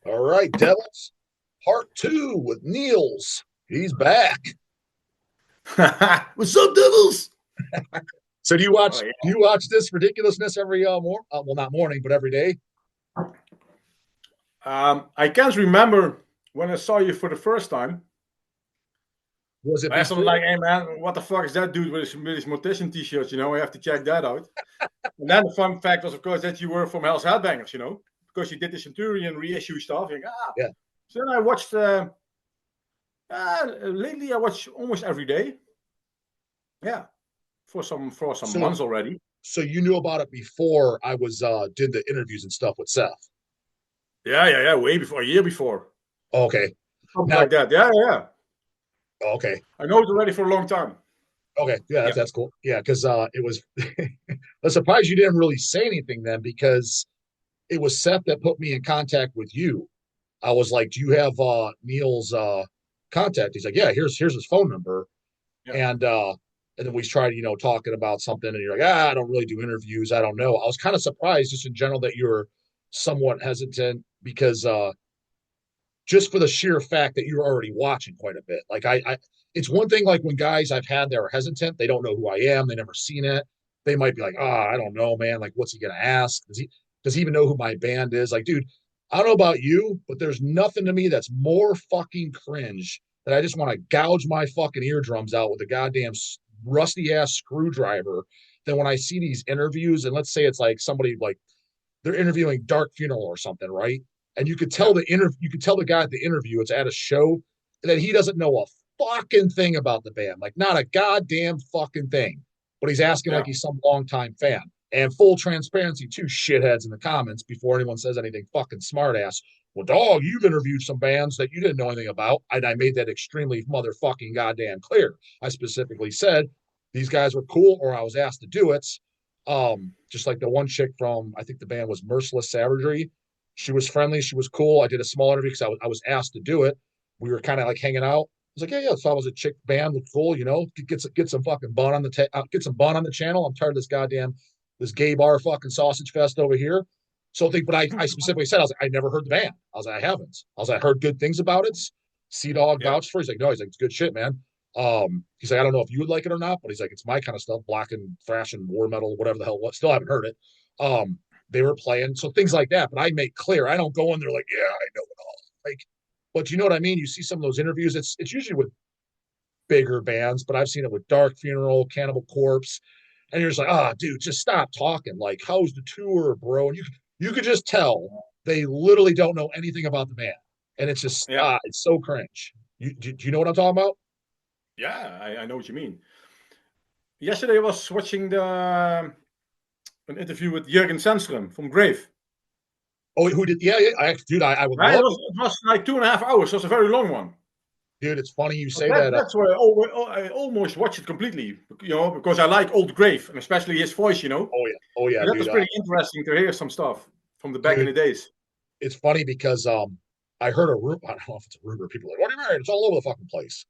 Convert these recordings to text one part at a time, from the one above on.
All right, Devils, part 2 with Niels. He's back. What's up, Devils? So do you Oh, watch yeah. do you watch this ridiculousness every well, not morning, but every day? I can't remember when I saw you for the first time. Was it I was before? like, hey man, what the fuck is that dude with his mortician t-shirts? I have to check that out. And then the fun fact was, of course, that you were from Hell's Headbangers, because you did the Centurion reissue stuff. Yeah. So then I watched, lately I watch almost every day. Yeah, for some So months already. so you knew about it before I was did the interviews and stuff with Seth. Yeah, way before, a year before. Okay. Something Now, like that. Yeah. okay. I know it already for a long time. Okay. Yeah, Yeah. that's cool. Yeah, because it was I'm surprised you didn't really say anything then because it was Seth that put me in contact with you. I was like, "Do you have Neil's contact?" He's like, "Yeah, here's his phone number." Yeah. And then we tried, talking about something, and you're like, I don't really do interviews. I don't know. I was kind of surprised, just in general, that you're somewhat hesitant because just for the sheer fact that you're already watching quite a bit. Like it's one thing like when guys I've had that are hesitant, they don't know who I am, they never seen it. They might be like, I don't know, man. Like, what's he gonna ask? Does he even know who my band is? Like, dude, I don't know about you, but there's nothing to me that's more fucking cringe that I just want to gouge my fucking eardrums out with a goddamn rusty ass screwdriver than when I see these interviews. And let's say it's like somebody like they're interviewing Dark Funeral or something, right? And Yeah. you could tell the guy at the interview, it's at a show, that he doesn't know a fucking thing about the band, like not a goddamn fucking thing. But he's asking Yeah. like he's some longtime fan. And full transparency, too, shitheads in the comments before anyone says anything fucking smartass. Well, dog, you've interviewed some bands that you didn't know anything about. And I made that extremely motherfucking goddamn clear. I specifically said these guys were cool, or I was asked to do it. Just like the one chick from, I think the band was Merciless Savagery. She was friendly. She was cool. I did a small interview because I was asked to do it. We were kind of like hanging out. I was like, yeah. So I was a chick band, looked cool, get some fucking bun on get some bun on the channel. I'm tired of this gay bar fucking sausage fest over here. But I specifically said, I was like, I never heard the band. I was like, I haven't. I was like, I heard good things about it. Dog Yeah. vouched for it. He's like, no, he's like, it's good shit, man. He's like, I don't know if you would like it or not, but he's like, it's my kind of stuff, black and thrash and war metal, whatever the hell. What? Still haven't heard it. They were playing, so things like that. But I make clear, I don't go in there like, yeah, I know it all. Like, but you know what I mean? You see some of those interviews. It's usually with bigger bands, but I've seen it with Dark Funeral, Cannibal Corpse, and you're just like, dude, just stop talking. Like, how's the tour, bro? And you could just tell they literally don't know anything about the band, and it's just Yeah. it's so cringe. Do you know what I'm talking about? Yeah. I know what you mean. Yesterday I was watching an interview with Jurgen Sandström from Grave. Oh, who did? Yeah, yeah. I would Right? It love was, to. it was like 2.5 hours. So it's a very long one. Dude, it's funny you But say that. that's why I almost watched it completely, because I like old Grave and especially his voice. Oh yeah, And that dude. was pretty interesting to hear some stuff from the back in Dude, the days. it's funny because I heard a rumor. I don't know if it's a rumor. People are like, what do you mean? It's all over the fucking place.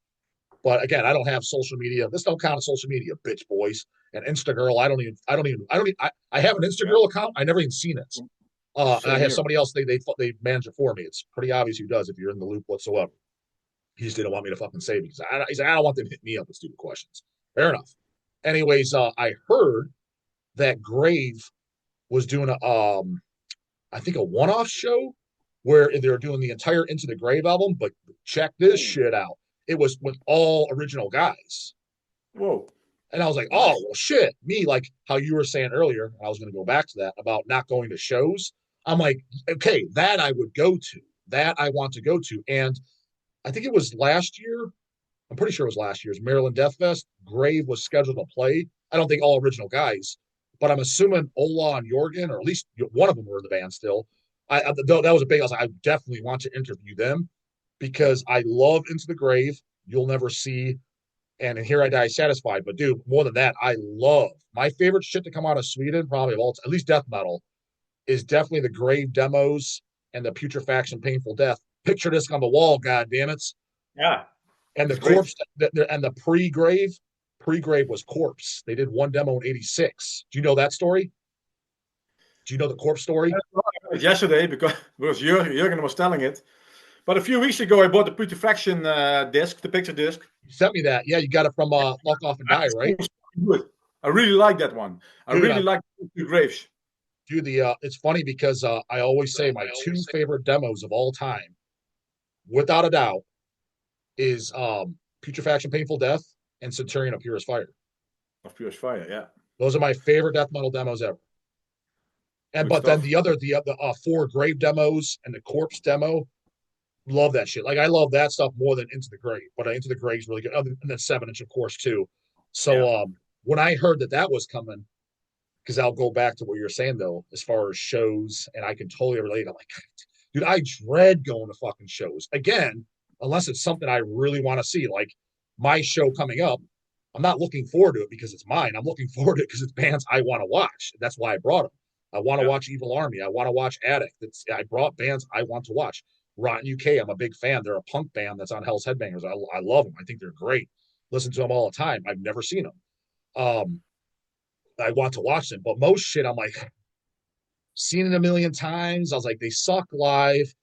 But again, I don't have social media. This don't count as social media, bitch boys. And Instagirl, I have an Yeah, Instagirl account. I never even seen it. And I same have here. somebody else. They manage it for me. It's pretty obvious who does if you're in the loop whatsoever. He just didn't want me to fucking say because he's like, I don't want them to hit me up with stupid questions. Fair enough. Anyways, I heard that Grave was doing I think a one-off show where they were doing the entire Into the Grave album, but check this Oh, shit out. It was with all original guys. whoa, And I was like, oh, nice. well, shit. Me, like how you were saying earlier, I was going to go back to that about not going to shows. I'm like, okay, that I would go to. That I want to go to. And I think it was last year. I'm pretty sure it was last year's Maryland Death Fest. Grave was scheduled to play. I don't think all original guys, but I'm assuming Ola and Jorgen, or at least one of them were in the band still. That was a big. I was like, I definitely want to interview them because I love Into the Grave. You'll never see, and Here I Die Satisfied. But dude, more than that, I love my favorite shit to come out of Sweden, probably of all, at least death metal, is definitely the Grave demos and the Putrefaction Painful Death. Picture this on the wall, god damn it. Yeah, And the it's great. corpse and the pre-grave was Corpse. They did one demo in '86. Do you know that story? Do you know the Corpse story? yesterday because Jurgen was telling it. But a few weeks ago, I bought the Putrefaction disc, the picture disc. You sent me that. Yeah, you got it from Lock Off and Die, right? Good. I really like that one. I Dude, really like the Graves. Dude, it's funny because I always say my two favorite demos of all time, without a doubt, is Putrefaction Painful Death and Centurion of Purest Fire. Of Purest Fire, yeah. Those are my favorite death metal demos ever. And Good but stuff. then the 4 Grave demos and the Corpse demo, love that shit. Like I love that stuff more than Into the Grave, but Into the Grave is really good. And then 7-inch, of course, too. So when I heard that was coming, because I'll go back to what you're saying though, as far as shows, and I can totally relate. I'm like, dude, I dread going to fucking shows again, unless it's something I really want to see. Like my show coming up, I'm not looking forward to it because it's mine. I'm looking forward to it because it's bands I want to watch. That's why I brought them. I want to watch Evil Army. I want to watch Addict. I brought bands I want to watch. Rotten UK, I'm a big fan. They're a punk band that's on Hell's Headbangers. I love them. I think they're great. Listen to them all the time. I've never seen them. I want to watch them, but most shit I'm like, seen it a million times. I was like, they suck live.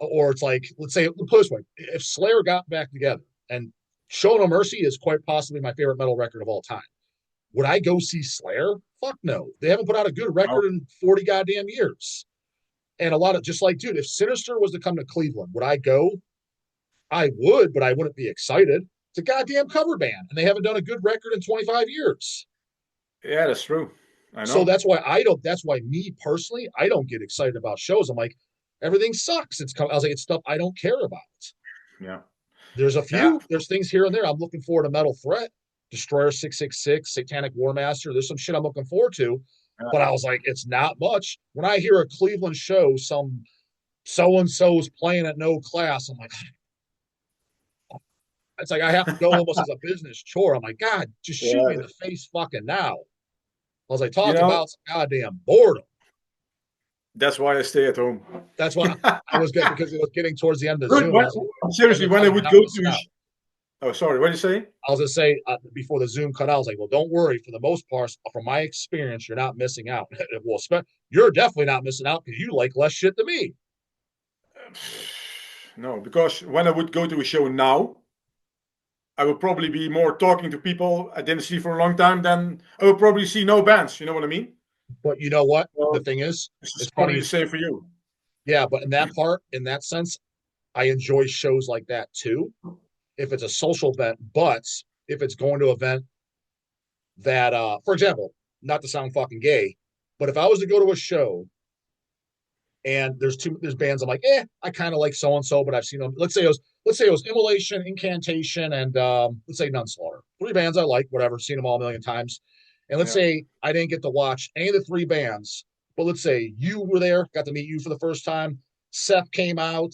Or it's like, let's say, put this way, if Slayer got back together, and Show No Mercy is quite possibly my favorite metal record of all time, would I go see Slayer? Fuck no. They haven't put out a good record in 40 goddamn years. And a lot of, just like, dude, if Sinister was to come to Cleveland, would I go? I would, but I wouldn't be excited. It's a goddamn cover band, and they haven't done a good record in 25 years. Yeah, that's true. I know. So that's why me personally, I don't get excited about shows. I'm like, everything sucks. I was like, it's stuff I don't care about. Yeah. There's a few, there's things here and there. I'm looking forward to Metal Threat, Destroyer 666, Satanic War Master. There's some shit I'm looking forward to. But I was like, it's not much. When I hear a Cleveland show, some so-and-so's playing at no class, I'm like, it's like I have to go almost as a business chore. I'm like, God, just shoot me in the face fucking now. I was like, talk about some goddamn boredom. That's why I stay at home. That's why I was good, because it was getting towards the end of the Zoom. Like, seriously, when I would go to... Oh, sorry, what did you say? I was going to say, before the Zoom cut out, I was like, well, don't worry. For the most part, from my experience, you're not missing out. Well, you're definitely not missing out because you like less shit than me. No, because when I would go to a show now, I would probably be more talking to people I didn't see for a long time than I would probably see no bands. You know what I mean? But you know what? Well, the thing is, it's probably the same for you. Yeah, but in that sense, I enjoy shows like that too. If it's a social event, but if it's going to an event that, for example, not to sound fucking gay, but if I was to go to a show and there's bands I'm like, I kind of like so and so, but I've seen them. Let's say it was Immolation, Incantation, and let's say Nunslaughter. 3 bands I like, whatever, seen them all a million times. And let's say I didn't get to watch any of the 3 bands, but let's say you were there, got to meet you for the first time. Seth came out,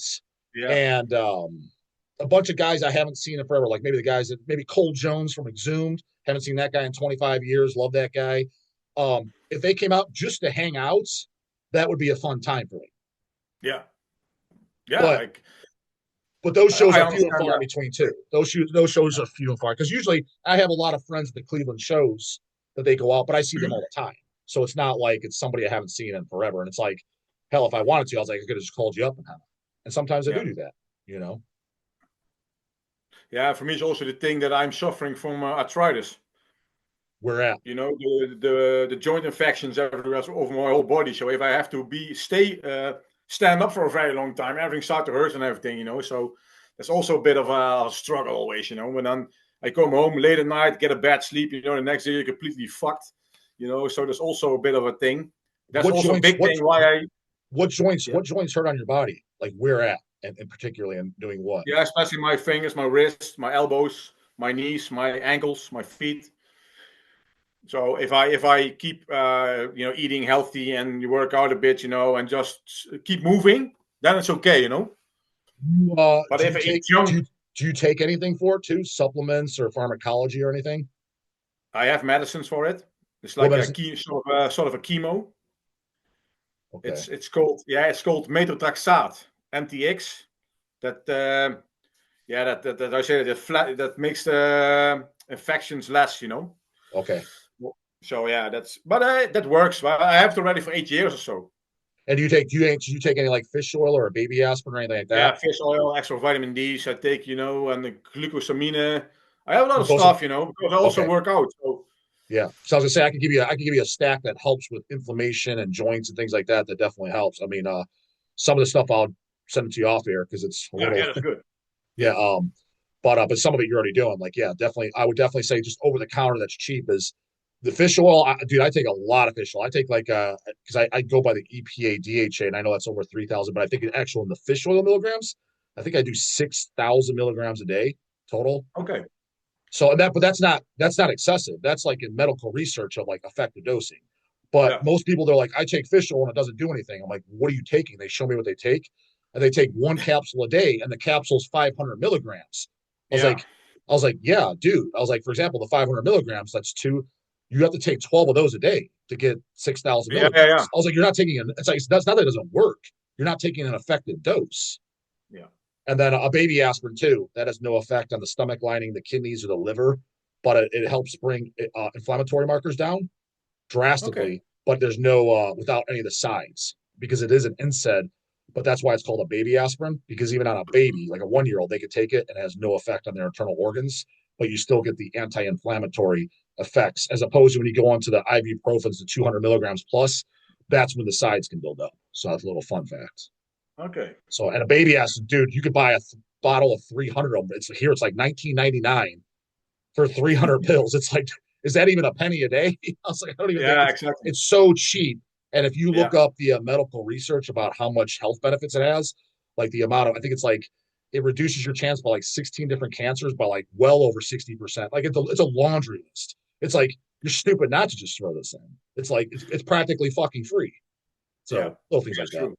and a bunch of guys I haven't seen in forever, like maybe Cole Jones from Exhumed. Haven't seen that guy in 25 years. Love that guy. If they came out just to hang out, that would be a fun time for me. Yeah. Yeah. But those shows are few and far between too. Those shows are few and far, because usually I have a lot of friends at the Cleveland shows that they go out, but I see them all the time. So it's not like it's somebody I haven't seen in forever. And it's like, hell, if I wanted to, I was like, I could have just called you up and have it. And sometimes I do that, you know? Yeah, for me, it's also the thing that I'm suffering from arthritis. Where at? You know, the joint infections everywhere over my whole body. So if I have to stand up for a very long time, everything starts to hurt and everything, you know. So there's also a bit of a struggle always, you know. When I come home late at night, get a bad sleep, you know, the next day you're completely fucked, you know. So there's also a bit of a thing. That's also a big thing why What joints hurt on your body? Like where at? And particularly in doing what? Yeah, especially my fingers, my wrists, my elbows, my knees, my ankles, my feet. So if I keep eating healthy and you work out a bit, you know, and just keep moving, then it's okay, you know. But if I eat junk, do you take anything for it too? Supplements or pharmacology or anything? I have medicines for it. It's like sort of a chemo. Okay. It's called metotrexate MTX. That I say that makes the infections less, you know. Okay. So yeah, that works. I have it already for 8 years or so. And do you take any like fish oil or a baby aspirin or anything like that? Yeah, fish oil, extra vitamin D's I take, and the glucosamine. I have a lot of Glucose. stuff, because I also Okay. work out. So Yeah. So I was gonna say I can give you a stack that helps with inflammation and joints and things like that. That definitely helps. I mean, some of the stuff I'll send it to you off air because it's a yeah, little yeah, that's good. yeah. Yeah. But some of it you're already doing. Like, yeah, definitely. I would definitely say just over the counter that's cheap is the fish oil. Dude, I take a lot of fish oil. I take like because I go by the EPA DHA and I know that's over 3,000, but I think in actual in the fish oil milligrams, I think I do 6,000 milligrams a day total. Okay. So but that's not excessive. That's like in medical research of like effective dosing. But Yeah. most people they're like, I take fish oil and it doesn't do anything. I'm like, what are you taking? They show me what they take, and they take one capsule a day, and the capsule's 500 milligrams. I was Yeah. like, yeah, dude. I was like, for example, the 500 milligrams, that's two. You have to take 12 of those a day to get 6,000 Yeah. Yeah. Yeah. milligrams. I was like, you're not taking it's like that's not that it doesn't work. You're not taking an effective dose. Yeah. And then a baby aspirin too. That has no effect on the stomach lining, the kidneys, or the liver, but it helps bring inflammatory markers down Okay. drastically. But there's no without any of the sides because it is an NSAID. But that's why it's called a baby aspirin because even on a baby, like a 1 year old, they could take it and it has no effect on their internal organs, but you still get the anti-inflammatory effects as opposed to when you go on to the ibuprofens, the 200 milligrams plus. That's when the sides can build up. So that's a little fun fact. Okay. So, and a baby aspirin, dude, you could buy a bottle of 300 of them. It's like 19.99 for 300 pills. It's like, is that even a penny a day? I was like, I don't even think Yeah. Exactly. it's so cheap. And if you Yeah. look up the medical research about how much health benefits it has, like the amount of, I think it's like it reduces your chance by like 16 different cancers by like well over 60%. Like it's a laundry list. It's like you're stupid not to just throw this in. It's like it's practically fucking free. Yeah. So little things like That's that. true.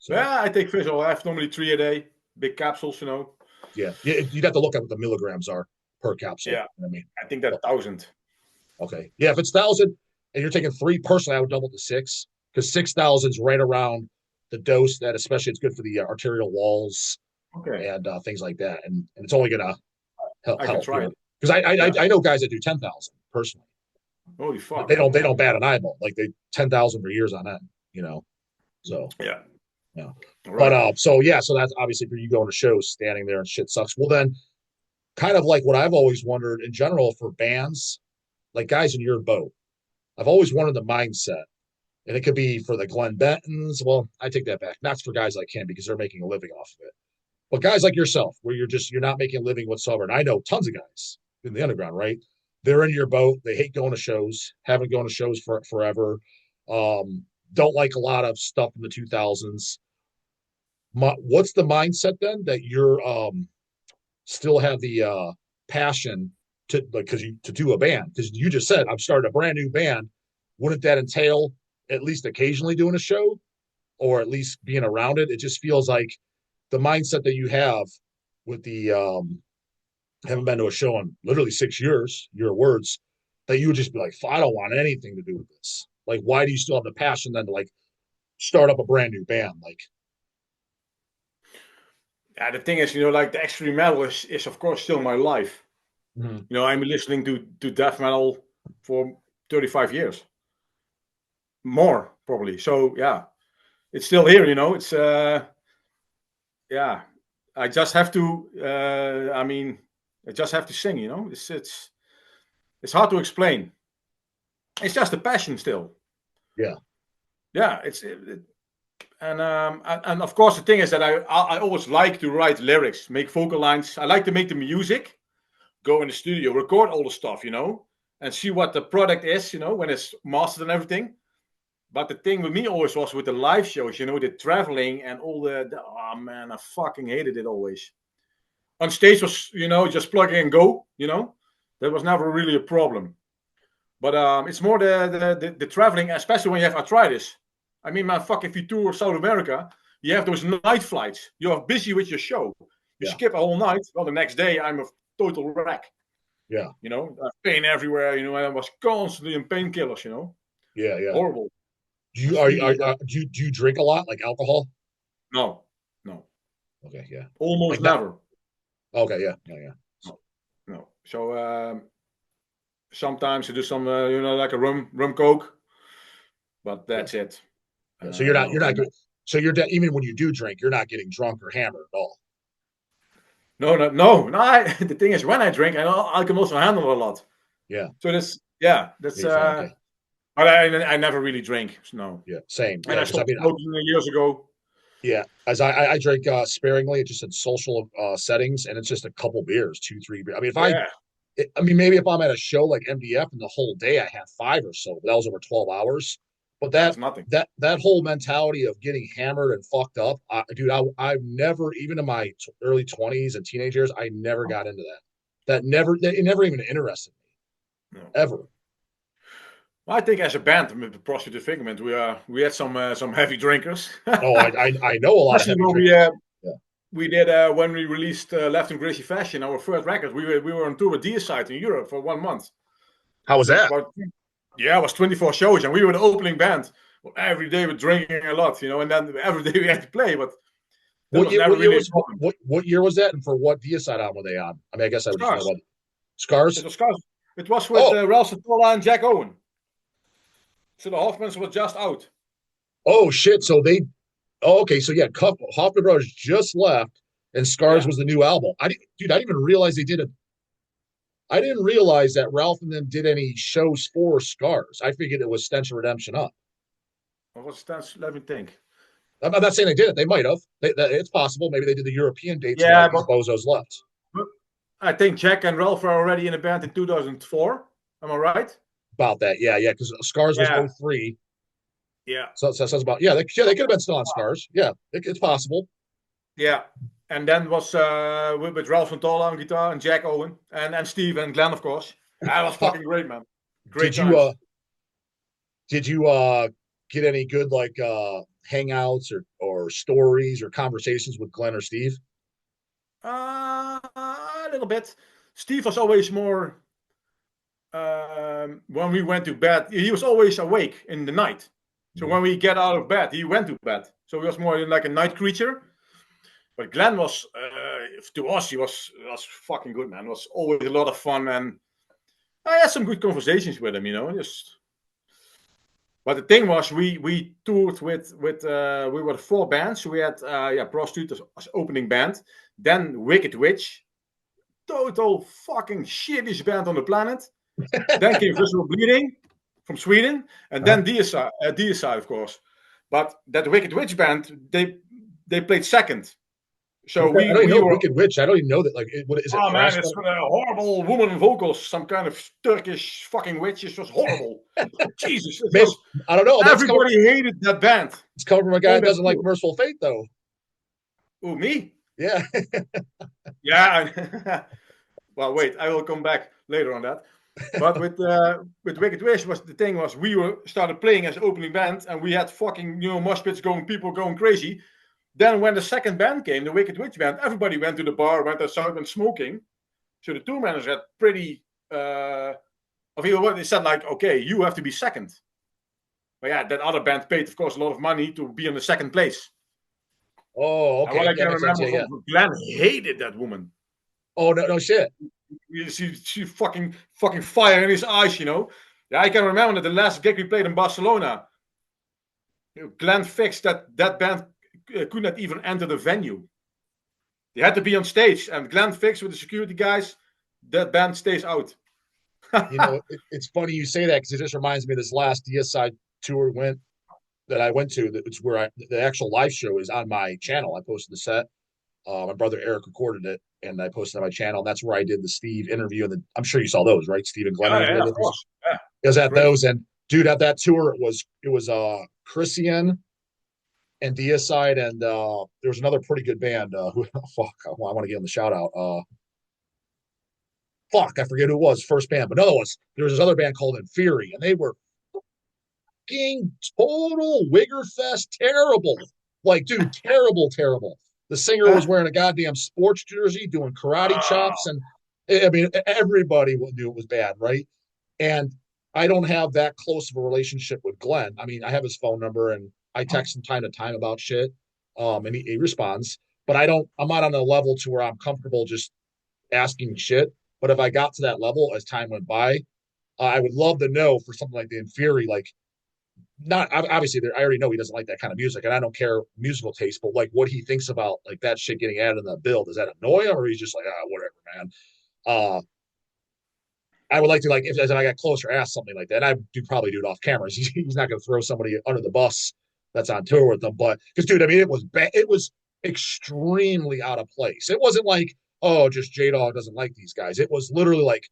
So Yeah. I take fish oil. I have normally 3 a day. Big capsules. yeah, you'd have to look at what the milligrams are per capsule. Yeah. I mean, I think that 1,000. okay, yeah, if it's 1,000 and you're taking three, personally, I would double to six because 6,000 is right around the dose that, especially, it's good for the arterial walls Okay. and things like that, and it's only gonna I can help, try it. because I Yeah. I know guys that do 10,000 personally. Holy They fuck. don't bat an eyeball like they 10,000 for years on end. So Yeah. yeah, All but right. so yeah, so that's obviously for you going to shows, standing there and shit sucks. Well, then, kind of like what I've always wondered in general for bands, like guys in your boat. I've always wondered the mindset, and it could be for the Glenn Bentons. Well, I take that back. Not for guys like him because they're making a living off of it, but guys like yourself, where you're not making a living whatsoever. And I know tons of guys in the underground, right? They're in your boat. They hate going to shows. Haven't gone to shows for forever. Don't like a lot of stuff in the 2000s. What's the mindset then that you're still have the passion to like because you to do a band because you just said I'm starting a brand new band. Wouldn't that entail at least occasionally doing a show or at least being around it? It just feels like the mindset that you have with the haven't been to a show in literally 6 years, your words, that you would just be like, I don't want anything to do with this. Like, why do you still have the passion then to like start up a brand new band? Like, Yeah, the thing is, like the extreme metal is of course still my life. mm-hmm. I'm listening to death metal for 35 years, more probably. So yeah, it's still here. It's yeah. I just have to. I just have to sing. It's hard to explain. It's just a passion still. Yeah, Yeah, and of course the thing is that I always like to write lyrics, make vocal lines. I like to make the music, go in the studio, record all the stuff, and see what the product is, when it's mastered and everything. But the thing with me always was with the live shows, the traveling and all oh man, I fucking hated it always. On stage was, just plug in and go, that was never really a problem. But it's more the traveling, especially when you have arthritis. I mean, man, fuck, if you tour South America, you have those night flights. You're busy with your show. You yeah, skip a whole night. Well, the next day, I'm a total wreck. yeah, Pain everywhere. And I was constantly in painkillers. yeah, yeah. Horrible. Do you Speedy. do you drink a lot like alcohol? No, no, Okay, yeah. almost Like not never. okay, yeah, yeah, yeah. No, no. So sometimes I do some, like a rum coke, but Yeah. that's it. Yeah, so you're No, not good. So even when you do drink, you're not getting drunk or hammered at all. no. The thing is, when I drink, I can also handle a lot. Yeah, So that's. you're fine. Okay. But I never really drink. No, Yeah, same. and Yeah, I because I stopped mean, smoking years ago. yeah, as I drink sparingly, just in social settings, and it's just a couple beers, two, three beers. I mean, Yeah, I mean, maybe if I'm at a show like MDF and the whole day I have five or so, but that was over 12 hours. But that's nothing. that whole mentality of getting hammered and fucked up, dude, I've never, even in my early 20s and teenage years, I never got into that. It never even interested me No. ever. Well, I think as a band with the Prostitute Figment, we had some heavy drinkers. Oh, I know a lot of Especially heavy when drinkers. Yeah. we did when we released Left in Gracie Fashion, our first record. We were on tour with Deicide in Europe for 1 month. How was So that? about it was 24 shows, and we were the opening band. Well, every day we're drinking a lot, and then every day we had to play, but that What was year? never What year really a was problem. what year was that? And for what Deicide album were they on? I mean, I guess I would just know Scars. what Scars. It was Scars. It was with Oh, Ralph Satola and Jack Owen. So the Hoffmans was just out. oh shit. So they. Oh, okay. So yeah, Hoffman Brothers just left, and Scars Yeah. was the new album. Dude, I didn't even realize they did it. I didn't realize that Ralph and them did any shows for Scars. I figured it was Stench of Redemption up. What was that? Let me think. I'm not saying they did it. They might have. It's possible. Maybe they did the European dates while Yeah, these bozos left. but I think Jack and Ralph were already in the band in 2004. Am I right? About that, yeah, yeah. Because Scars was Yeah. 03. Yeah. So says about they could have been still on Scars. Yeah, it's possible. Yeah. And then was with Ralph Satola on guitar and Jack Owen and Steve and Glenn, of course. That was How, fucking great, man. Great did you times. did you get any good like hangouts or stories or conversations with Glenn or Steve? A little bit. Steve was always more. When we went to bed, he was always awake in the night. So when we get out of bed, he went to bed. So he was more like a night creature. But Glenn was, to us, he was fucking good, man. It was always a lot of fun, and I had some good conversations with him, Just, but the thing was, we toured with we were four bands. So we had Prostitute as opening band, then Wicked Witch, total fucking shittiest band on the planet. Then came Visual Bleeding from Sweden, and then Deicide, of course. But that Wicked Witch band, they played second. So Okay, I don't even we know were. Wicked Witch. I don't even know that. Like, what is it? Oh man, Thrash it's metal? with a horrible woman vocals, some kind of Turkish fucking witch. It was horrible. Jesus, it Man, was. I don't know. Everybody hated that band. It's coming from a guy Name that it doesn't like too. Merciful Fate, though. Oh, me? Yeah. Yeah. Well, wait, I will come back later on that. But with Wicked Wish, was the thing was we were started playing as opening band, and we had fucking mosh pits going, people going crazy. Then when the second band came, the Wicked Witch band, everybody went to the bar, went outside, went smoking. So the tour manager had pretty. They said like, okay, you have to be second. But yeah, that other band paid, of course, a lot of money to be in the second place. Oh, And what okay. I Yeah, can makes sense. remember Yeah, yeah. from Glenn hated that woman. Oh no, no shit. She fucking fire in his eyes. Yeah, I can remember that the last gig we played in Barcelona, Glenn fixed that band could not even enter the venue. They had to be on stage, and Glenn fixed with the security guys. That band stays out. It's funny you say that because it just reminds me of this last Deicide tour that I went to. It's where the actual live show is on my channel. I posted the set. My brother Eric recorded it, and I posted it on my channel. And that's where I did the Steve interview, and I'm sure you saw those, right? Steve and Glenn interview. Yeah, of course. Yeah, It was at great. those, and dude, at that tour, it was Christian and Deicide, and there was another pretty good band. Who fuck, I want to give them the shout out. Fuck, I forget who it was, first band, but no, there was this other band called Inferi, and they were fucking total Wigger Fest, terrible. Like, dude, terrible, terrible. The singer was wearing a goddamn sports jersey, doing karate chops, and I mean, everybody knew it was bad, right? And I don't have that close of a relationship with Glenn. I mean, I have his phone number, and I text him time to time about shit, and he responds. But I'm not on a level to where I'm comfortable just asking shit. But if I got to that level as time went by, I would love to know for something like the Inferi, like not obviously I already know he doesn't like that kind of music, and I don't care musical taste, but like what he thinks about like that shit getting added in the bill, does that annoy him, or he's just like, ah, whatever, man. Uh, I would like to like if as I got closer, ask something like that. And I do probably do it off cameras. He's not going to throw somebody under the bus that's on tour with them, but because dude, I mean, it was bad. It was extremely out of place. It wasn't like oh, just J Dog doesn't like these guys. It was literally like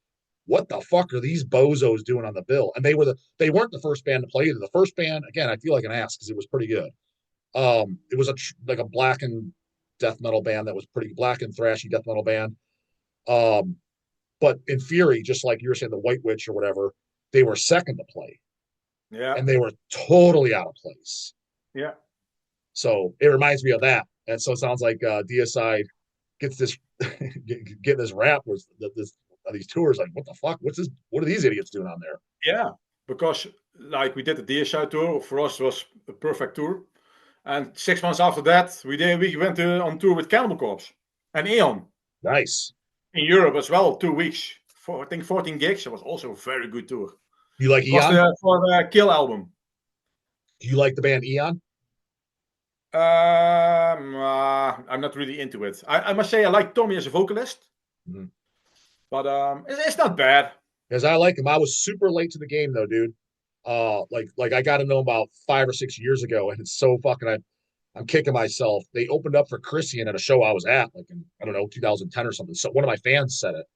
what the fuck are these bozos doing on the bill? And they weren't the first band to play either. The first band, again, I feel like an ass because it was pretty good. It was like a black and death metal band that was pretty black and thrashy death metal band. Um, but in Fury, just like you were saying, the White Witch or whatever, they were second to play, Yeah, and they were totally out of place. yeah. So it reminds me of that. And so it sounds like Deicide gets this get this rap with this these tours. Like, what the fuck? What's this? What are these idiots doing on there? Yeah, because like we did the Deicide tour. For us, it was a perfect tour. And 6 months after that, we went on tour with Cannibal Corpse and Eon Nice. in Europe as well. 2 weeks, I think 14 gigs. It was also a very good tour. You like It was Eon? for the Kill album. Do you like the band Eon? I'm not really into it. I must say I like Tommy as a vocalist, Mm-hmm. but it's not bad. Because I like him. I was super late to the game though, dude. Like I got to know him about 5 or 6 years ago, and it's so fucking. I'm kicking myself. They opened up for Christian at a show I was at, like in I don't know 2010 or something. So one of my fans said it.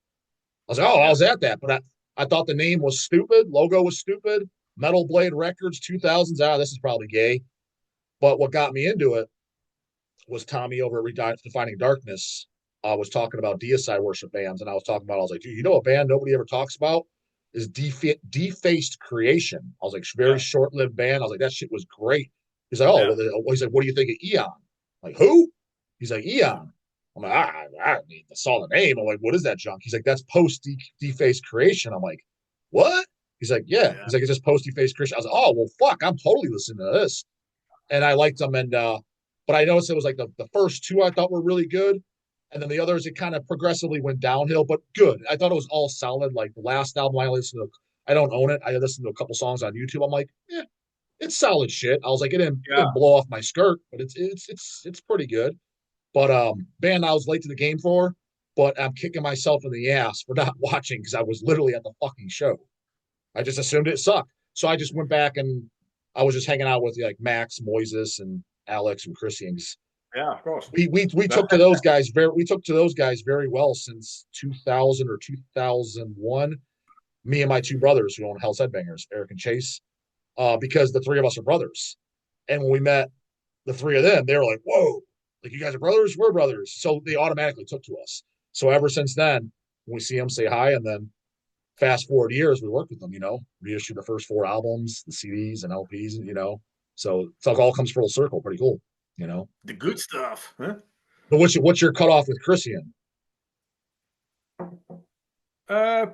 I was like, oh, I Yeah, was at that, but I thought the name was stupid, logo was stupid. Metal Blade Records 2000s. Ah, this is probably gay. But what got me into it was Tommy over at Defining Darkness. I was talking about deicide worship bands, and I was talking about, I was like, dude, you know a band nobody ever talks about is Defaced Creation. I was like, very yeah, short lived band. I was like, that shit was great. He's like, oh, yeah, well, he's like, what do you think of Eon? I'm like, who? He's like, Eon. I'm like, I mean, I saw the name. I'm like, what is that junk? He's like, that's post Defaced Creation. I'm like, what? He's like, yeah. yeah, He's like, it's just post Defaced Creation. I was like, oh, well, fuck, I'm totally listening to this. And I liked them. And, but I noticed it was like the first two I thought were really good. And then the others, it kind of progressively went downhill, but good. I thought it was all solid. Like the last album I listened to, I don't own it. I listened to a couple songs on YouTube. I'm like, yeah, it's solid shit. I was like, it yeah. didn't blow off my skirt, but it's pretty good. But band I was late to the game for, but I'm kicking myself in the ass for not watching because I was literally at the fucking show. I just assumed it sucked. So I just went back and I was just hanging out with like Max, Moises, and Alex and Christian. Yeah, of course. We That, took to those guys very well since 2000 or 2001. Me and my two brothers who own Hell's Headbangers, Eric and Chase, because the three of us are brothers. And when we met the three of them, they were like, "Whoa, like you guys are brothers? We're brothers." So they automatically took to us. So ever since then, when we see them, say hi, and then fast forward years, we worked with them. Reissued the first four albums, the CDs and LPs. So it's like all comes full circle. Pretty cool. You know. the good stuff. Huh? But what's your cutoff with Christian?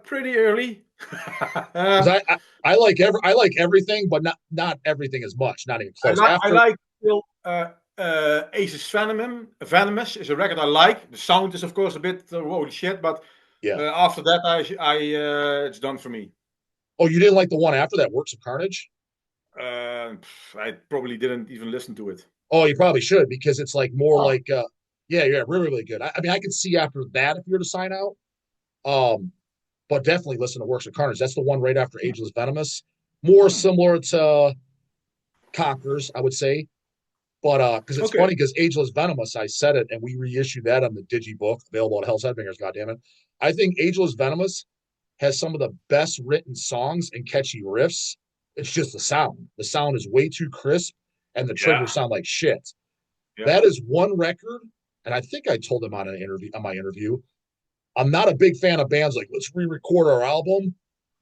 Pretty early. Because I like I like everything, but not everything as much. Not even close. I After like still Ace's Venomous is a record I like. The sound is of course a bit holy shit, but yeah. after that I it's done for me. Oh, you didn't like the one after that, Works of Carnage? I probably didn't even listen to it. Oh, you probably should because it's like more Oh, like yeah, really, really good. I mean, I could see after that if you were to sign out. Um, but definitely listen to Works of Carnage. That's the one right after Ageless Venomous. More similar to Conquers, I would say. But because it's okay. funny because Ageless Venomous, I said it, and we reissued that on the Digibook, available at Hell's Headbangers. God damn it! I think Ageless Venomous has some of the best written songs and catchy riffs. It's just the sound. The sound is way too crisp, and the Yeah, triggers sound like shit. yeah, That is one record, and I think I told him on my interview. I'm not a big fan of bands like let's re-record our album.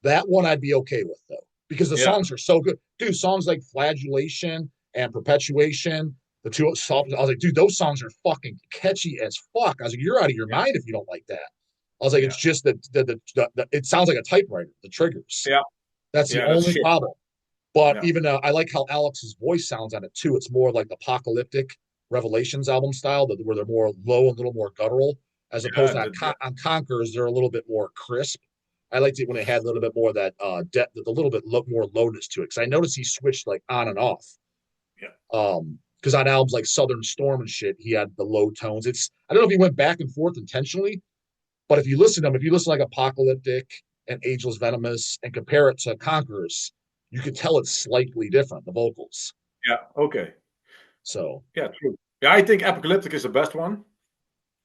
That one I'd be okay with though, because the yeah, songs are so good. Dude, songs like Flagellation and Perpetuation, the two songs, I was like, dude, those songs are fucking catchy as fuck. I was like, you're out of your yeah, mind if you don't like that. I was like, yeah, it's just that it sounds like a typewriter, the triggers. yeah, That's the yeah. That's only shit. problem. But Yeah, even I like how Alex's voice sounds on it too. It's more like the apocalyptic Revelations album style, where they're more low, a little more guttural, as opposed yeah, to on Conquerors, they're a little bit more crisp. I liked it when it had a little bit more of that the little bit more lowness to it. Because I noticed he switched like on and off. Yeah. Because on albums like Southern Storm and shit, he had the low tones. It's I don't know if he went back and forth intentionally, but if you listen to him, if you listen to like Apocalyptic and Ageless Venomous and compare it to Conquerors, you can tell it's slightly different, the vocals. Yeah. Okay. So Yeah. True. Yeah, I think Apocalyptic is the best one.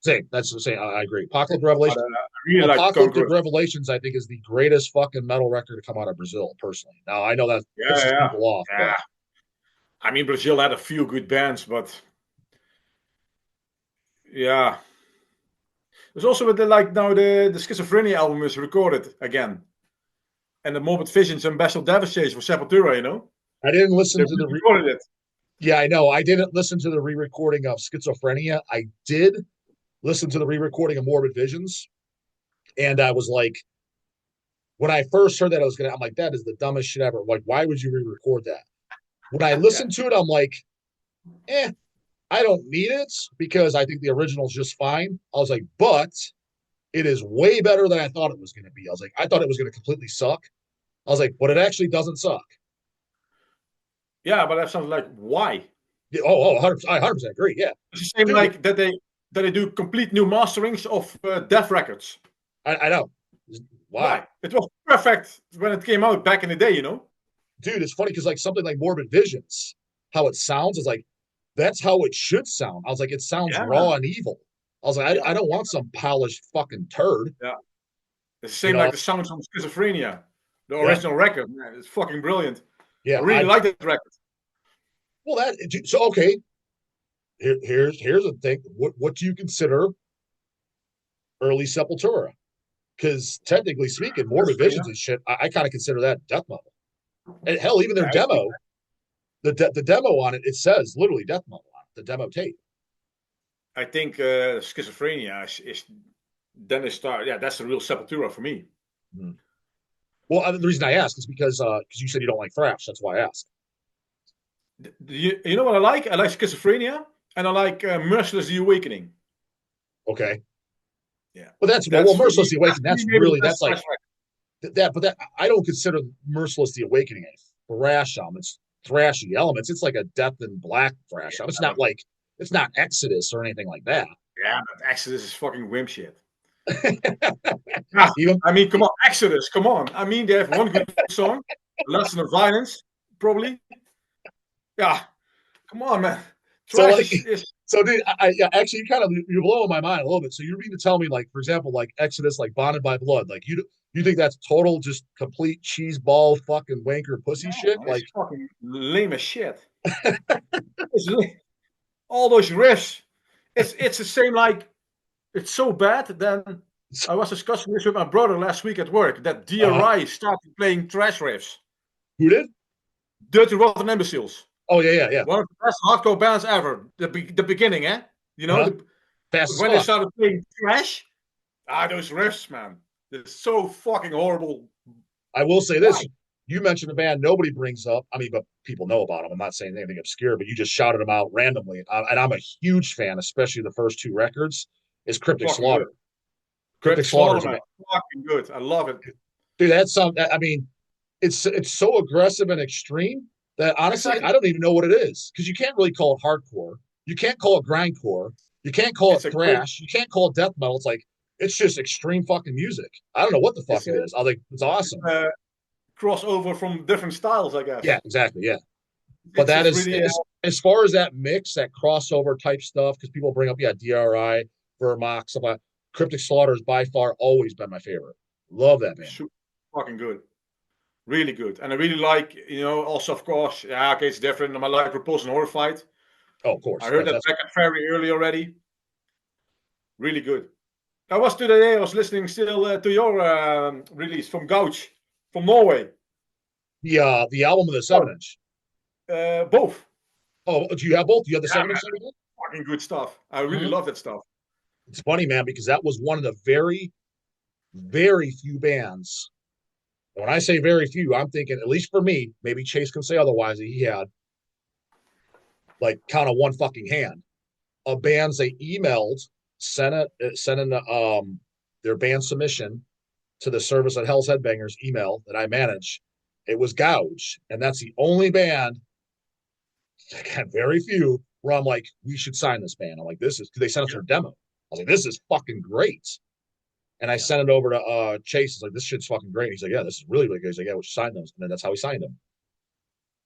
same. That's the same. I agree. But I really like Apocalyptic Conquerors. Revelations, I think, is the greatest fucking metal record to come out of Brazil, personally. Now I know that Yeah, pisses yeah, people off, but yeah. I mean, Brazil had a few good bands, but yeah. There's also with the like now the Schizophrenia album is recorded again, and the Morbid Visions and Bestial Devastation for Sepultura. You know, I didn't they listen to the recorded it. yeah, I know. I didn't listen to the re-recording of Schizophrenia. I did listen to the re-recording of Morbid Visions, and I was like, when I first heard that, I'm like, that is the dumbest shit ever. Like, why would you re-record that? When I Yeah, listened to it, I'm like, eh, I don't need it because I think the original is just fine. I was like, but it is way better than I thought it was going to be. I was like, I thought it was going to completely suck. I was like, but it actually doesn't suck. yeah, but that sounds like why? Yeah, oh, 100%, I 100% agree. Yeah, It's the same dude, like that they do complete new masterings of Death Records. I know. Why? Why? It was perfect when it came out back in the day. You know. Dude, it's funny because like something like Morbid Visions, how it sounds is like that's how it should sound. I was like, it sounds Yeah, raw and evil. I was like, yeah, I don't want some polished fucking turd. yeah. It's the You same know? like the sounds from Schizophrenia, the Yeah, original record. Man, it's fucking brilliant. I yeah. really like that record. Well that so okay. Here's a thing. What do you consider early Sepultura? Because technically speaking, Morbid Schizophrenia. Visions and shit, I kind of consider that death metal. And hell, even their Yeah, I think demo, the demo on it, it says literally death metal on it, the demo tape. Schizophrenia is then they start. Yeah, that's the real Sepultura for me. Hmm. Well, the reason I ask is because you said you don't like thrash. That's why I asked. You know what I like? I like Schizophrenia, and I like Merciless the Awakening. Okay. Yeah, But that's well, that's for Merciless me. the That's Awakening. for me That's maybe the really best that's like thrash record. that. But that I don't consider Merciless the Awakening a thrash album. It's thrashy elements. It's like a Death and Black thrash album. It's Yeah, not like it's not Exodus or anything like that. yeah, but Exodus is fucking wimp shit. Yeah, Even I mean, come on, Exodus, come on. I mean, they have one good song, Lesson of Violence, probably. Yeah, come on, man. so Thrash like is so dude, yeah, actually you kind of you're blowing my mind a little bit. So you mean to tell me like for example like Exodus like Bonded by Blood like you think that's total just complete cheese ball fucking wanker pussy shit no, it's like fucking lame as shit. It's all those riffs. It's the same like it's so bad. Then I was discussing this with my brother last week at work that uh DRI started playing trash riffs. who did? Dirty Rotten Imbeciles. Oh yeah. One of the best hardcore bands ever. The beginning, eh? You know, Uh-huh. Fast as when they fuck. started playing trash, those riffs, man. They're so fucking horrible. I will say Why? this. You mentioned a band nobody brings up. I mean, but people know about them. I'm not saying anything obscure, but you just shouted them out randomly. And I'm a huge fan, especially the first two records, is Cryptic Fucking good. Slaughter. Cryptic Cryptic Slaughter Slaughter, is a man. band. Fucking good. I love it. Dude, that's something. I mean, it's so aggressive and extreme that honestly, Exactly. I don't even know what it is because you can't really call it hardcore. You can't call it grindcore. You can't call it It's a great. thrash. You can't call it death metal. It's like it's just extreme fucking music. I don't know what the fuck It's it a, is. I think it's awesome. a crossover from different styles, I guess. Yeah, exactly. Yeah. But It's that it's is really as far as that mix, that crossover type stuff, because people bring up, yeah, DRI, Vermox, stuff like that. Cryptic Slaughter has by far always been my favorite. Love that band. super fucking good. Really good. And I really like, also, of course, yeah, okay, it's different. I like Repulse and Horrified. Oh, of I course. heard that That's back very early already. Really good. I was listening still to your release from DAWG from Norway. the album of the Oh, 7 inch. both. Oh, do you have both? Do you have the Yeah, 7 inch? man, fucking good stuff. I really Mm-hmm. love that stuff. It's funny, man, because that was one of the very, very few bands. And when I say very few, I'm thinking, at least for me, maybe Chase can say otherwise, that he had like count on one fucking hand of bands they emailed, sent in their band submission, to the service at Hell's Headbangers email that I manage. It was DAWG, and that's the only band. I got very few where I'm like, we should sign this band. I'm like, this is because they sent us their demo. I was like, this is fucking great. And I sent it over to Chase. He's like, this shit's fucking great. He's like, yeah, this is really, really good. He's like, yeah, we should sign those. And then that's how we signed them.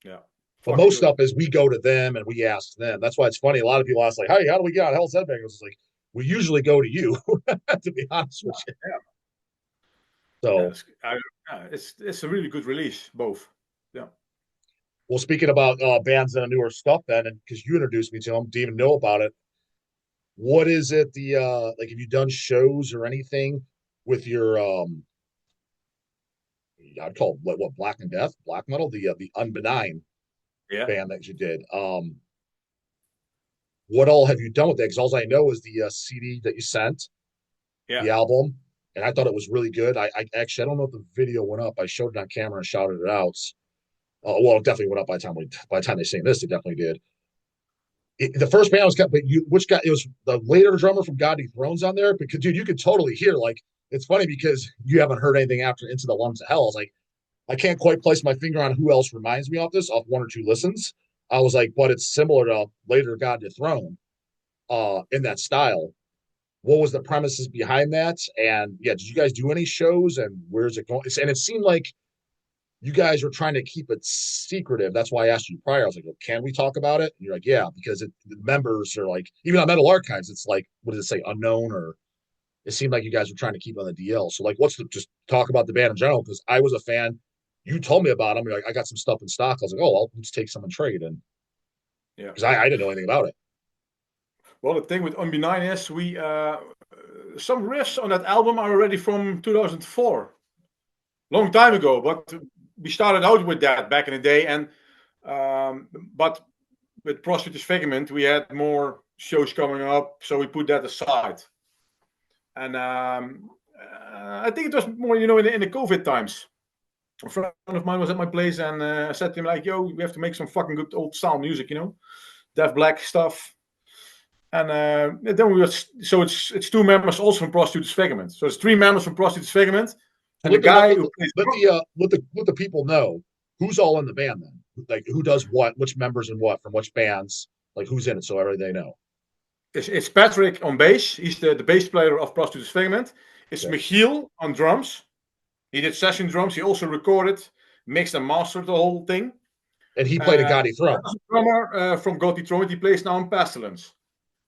Yeah. But most stuff is we go to them and we ask them. That's why it's funny. A lot of people ask, like, hey, how do we get on Hell's Headbangers? It's like, we usually go to you, to be honest with you. Yeah. So it's a really good release, both. Yeah. Well, speaking about bands and newer stuff, then, and because you introduced me to them, didn't even know about it. What is it? Like, have you done shows or anything with your I'd call it what Black and Death, Black Metal, the Unbenign band that you did. What all have you done with that? Because all I know is the CD that you sent, the album, and I thought it was really good. I actually I don't know if the video went up. I showed it on camera and shouted it out. Well, it definitely went up by the time they sing this. It definitely did. The first band was kept, but which guy? It was the later drummer from God Thrones on there. Because dude, you could totally hear, like, it's funny because you haven't heard anything after Into the Lungs of Hell. I was like, I can't quite place my finger on who else reminds me of this off one or two listens. I was like, but it's similar to later God Throne, in that style. What was the premises behind that? And yeah, did you guys do any shows? And where's it going? And it seemed like you guys were trying to keep it secretive. That's why I asked you prior. I was like, well, can we talk about it? And you're like, yeah, because the members are like, even on Metal Archives, it's like, what does it say, unknown? Or it seemed like you guys were trying to keep it on the DL. So, like, just talk about the band in general? Because I was a fan. You told me about them. You're like, I got some stuff in stock. I was like, oh, I'll just take some and trade. And because I didn't know anything about it. Well, the thing with Unbenign is we some riffs on that album are already from 2004, long time ago. But we started out with that back in the day, and but with Prostitute's Figment, we had more shows coming up, so we put that aside. And I think it was more, in the COVID times. A friend of mine was at my place, and I said to him, like, yo, we have to make some fucking good old style music, Death Black stuff. And then we were, so it's two members also from Prostitute's Figment. So it's three members from Prostitute's Figment. And the guy who plays let the people know who's all in the band then. Like, who does what, which members and what from which bands, like who's in it, so everybody know. It's Patrick on bass. He's the bass player of Prostitute's Figment. It's Michiel on drums. He did session drums. He also recorded, mixed and mastered the whole thing. And he played a Gotti Throne. Drummer from Gotti Throne. He plays now in Pestilence.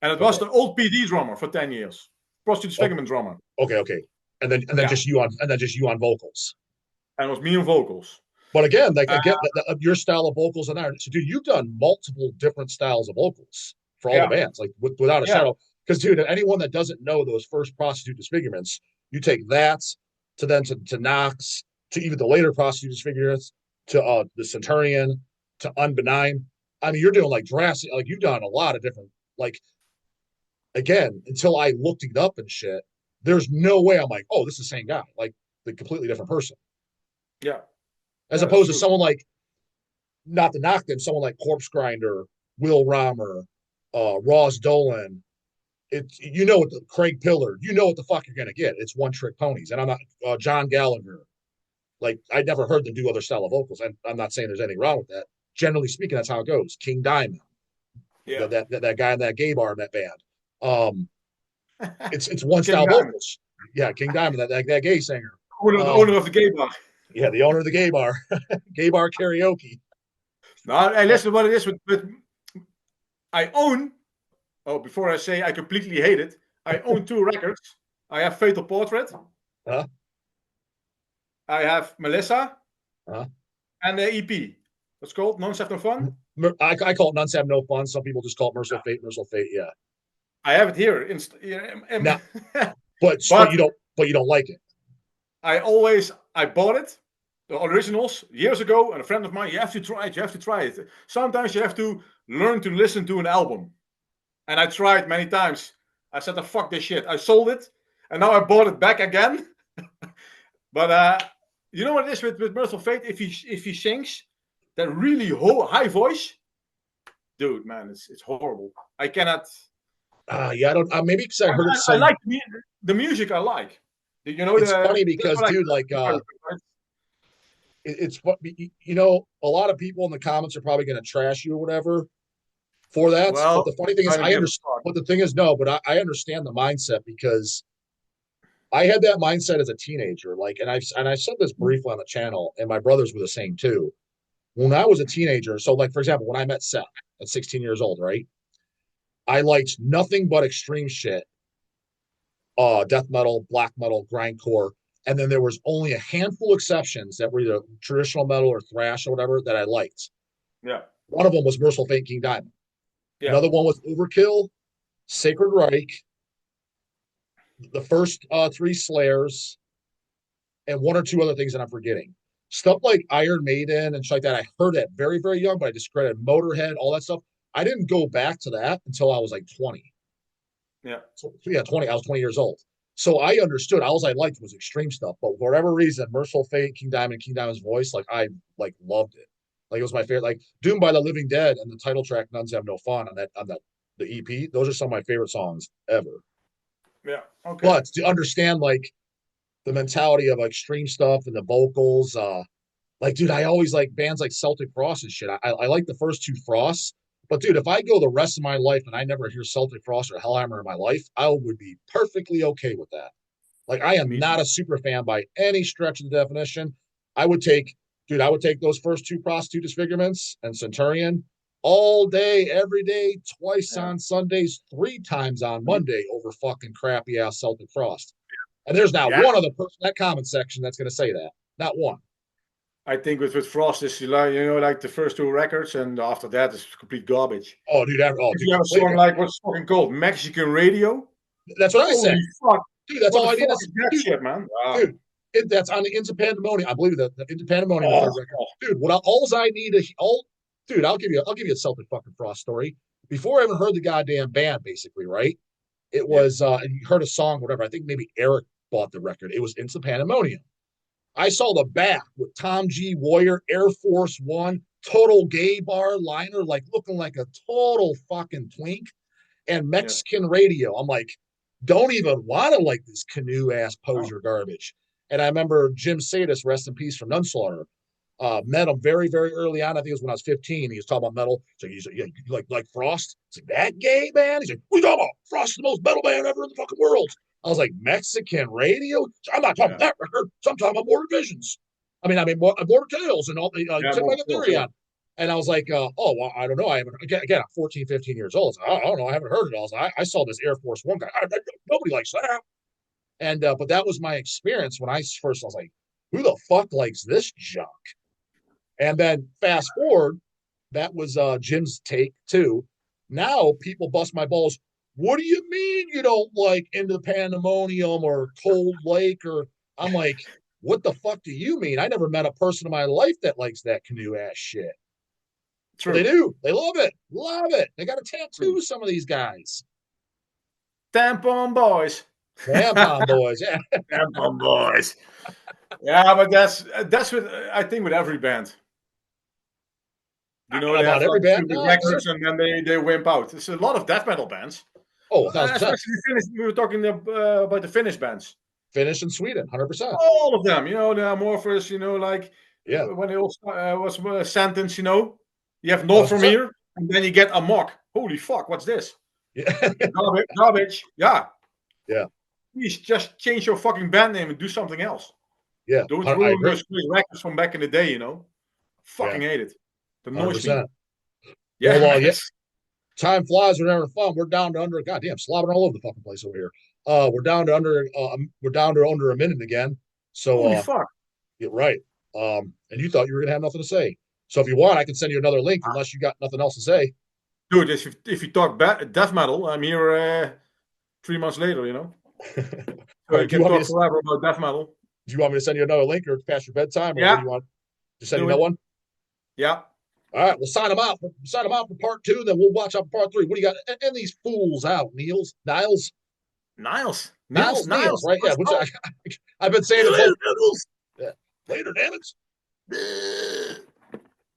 And it was the old PD drummer for 10 years. Prostitute's Figment drummer. Okay. And then just you on vocals. And it was me on vocals. But again, your style of vocals and that. So, dude, you've done multiple different styles of vocals for all the bands, like without a shadow. Because, dude, anyone that doesn't know those first Prostitute Disfigurements, you take that to Nox, to even the later Prostitute Disfigurements, to the Centurion, to Unbenign. I mean, you're doing like drastic, like you've done a lot of different, like, again, until I looked it up and shit, there's no way I'm like, oh, this is the same guy, like the completely different person. Yeah. As opposed to someone like, not to knock them, someone like Corpse Grinder, Will Romer, Ross Dolan. What the Craig Pillar, what the fuck you're gonna get. It's one trick ponies. And I'm not John Gallagher. Like, I'd never heard them do other style of vocals, and I'm not saying there's anything wrong with that. Generally speaking, that's how it goes. King Diamond, that guy in that gay bar in that band. It's one style vocals. Yeah, King Diamond, that gay singer. The owner of the gay bar. Yeah, the owner of the gay bar. Gay bar karaoke. No, and listen what it is with I own, before I say I completely hate it, I own 2 records. I have Fatal Portrait. Huh? I have Melissa. Huh? And the EP. What's called? Nuns Have No Fun? I call it Nuns Have No Fun. Some people just call it Merciful Fate, yeah. I have it here. But you don't like it. I bought it, the originals, years ago, and a friend of mine, you have to try it. Sometimes you have to learn to listen to an album. And I tried many times. I said, fuck this shit. I sold it, and now I bought it back again. But you know what it is with Merciful Fate? If he sings that really high voice, dude, man, it's horrible. I cannot. I don't. Maybe because I heard it. I like the music. I like. You know It's the funny because, like dude, like, it's a lot of people in the comments are probably going to trash you or whatever for that. But well, the funny thing is, kind of I give a understand. fuck. But the thing is, no, but I understand the mindset because I had that mindset as a teenager. Like, and I said this briefly on the channel, and my brothers were the same too. When I was a teenager, so like for example, when I met Seth at 16 years old, right? I liked nothing but extreme shit, death metal, black metal, grindcore, and then there was only a handful of exceptions that were either traditional metal or thrash or whatever that I liked. Yeah, One of them was Merciful Fate, King Diamond. yeah, Another one was Overkill, Sacred Reich, the first three Slayers, and one or two other things that I'm forgetting. Stuff like Iron Maiden and shit like that. I heard that very, very young, but I discredited Motorhead, all that stuff. I didn't go back to that until I was like 20. yeah. So yeah, 20. I was 20 years old. So I understood. All I liked was extreme stuff. But for whatever reason, Merciful Fate, King Diamond's voice, like I like loved it. Like it was my favorite. Like Doom by the Living Dead and the title track Nuns Have No Fun on that the EP. Those are some of my favorite songs ever. Yeah. Okay. But to understand like the mentality of extreme stuff and the vocals, like dude, I always like bands like Celtic Frost and shit. I like the first two Frosts, but dude, if I go the rest of my life and I never hear Celtic Frost or Hellhammer in my life, I would be perfectly okay with that. Like I am Me not too. a super fan by any stretch of the definition. I would take, dude, I would take those first two Prostitute Disfigurements and Centurion all day, every day, twice Yeah. on Sundays, three times on Monday over fucking crappy ass Celtic Frost. And there's not Yeah. one other person in that comment section that's going to say that. Not one. I think with Frost is like like the first two records, and after that is complete garbage. Oh, dude, If dude, you have a complete. song like what's fucking called Mexican Radio, That's what I holy said, fuck! dude. That's What the all I need fuck is, is that dude, shit, man? Ah. dude. That's on the Into Pandemonium. I believe that the Into Pandemonium, the Oh, third record, oh, dude. All I need is all, dude. I'll give you a Celtic fucking Frost story. Before I even heard the goddamn band, basically, right? It yeah, was, and you heard a song, whatever. I think maybe Eric bought the record. It was Into Pandemonium. I saw the back with Tom G. Warrior, Air Force One, total gay bar liner, like looking like a total fucking twink, and yeah, Mexican radio. I'm like, don't even want to like this canoe ass oh, poser garbage. And I remember Jim Sadis, rest in peace, from Nunslaughter. Met him very, very early on. I think it was when I was 15. He was talking about metal. So he's like, yeah, you like Frost? It's like, that gay man? He's like, we talking about Frost is the most metal band ever in the fucking world. I was like, Mexican radio? I'm not talking yeah, about that record. So I'm talking about Border Visions. Border Tales and all the yeah, Tip more Like a skills, Theory yeah, on. And I was like, oh, well, I don't know. I haven't, again, I'm 14, 15 years old. So I don't know. I haven't heard it all. So I saw this Air Force One guy. Nobody likes that. And, but that was my experience when I was like, who the fuck likes this junk? And then fast forward, that was Jim's take too. Now people bust my balls. What do you mean you don't like Into the Pandemonium or Cold Lake? Or I'm like, what the fuck do you mean? I never met a person in my life that likes that canoe ass shit. But they true, do. They love it. Love it. They got a true. tattoo, some of these guys. Tampon boys, Tampon boys. Yeah. tampon boys. Yeah, but that's what I think with every band. They About have every like band. stupid No, like I said, records and then they wimp out. There's a lot of death metal bands, oh, 1,000%. especially Finnish. We were talking about the Finnish bands. Finish in Sweden, 100%. All of them, the Amorphous, like Yeah. when they all was a sentence, you have North from 1,000%. here, and then you get Amok. Holy fuck, what's this? Yeah. Garbage, garbage. Yeah, Yeah. please just change your fucking band name and do something else. Yeah. Don't I ruin agree. those great records from back in the day. Yeah. Fucking hate it. It annoys me. 100%. Well, yeah, Yes. time flies. We're having fun. We're down to under. Goddamn, slobbering all over the fucking place over here. We're down to under. We're down to under a minute again. So, Holy fuck. get right. And you thought you were gonna have nothing to say. So if you want, I can send you another link unless you got nothing else to say. Dude, if you talk death metal, I'm here 3 months later. All So you right. can talk forever about death metal. Do you want me to send you another link or past your bedtime, or what Yeah, do you want? To send you do another it. one? Yeah. All right, we'll sign them out. Sign them out for part two. Then we'll watch out for part three. What do you got? And these fools out, Niles, Niles. Niles. Niles, Niles. right? Yeah, which I've been saying it both. Yeah. Later, damn it.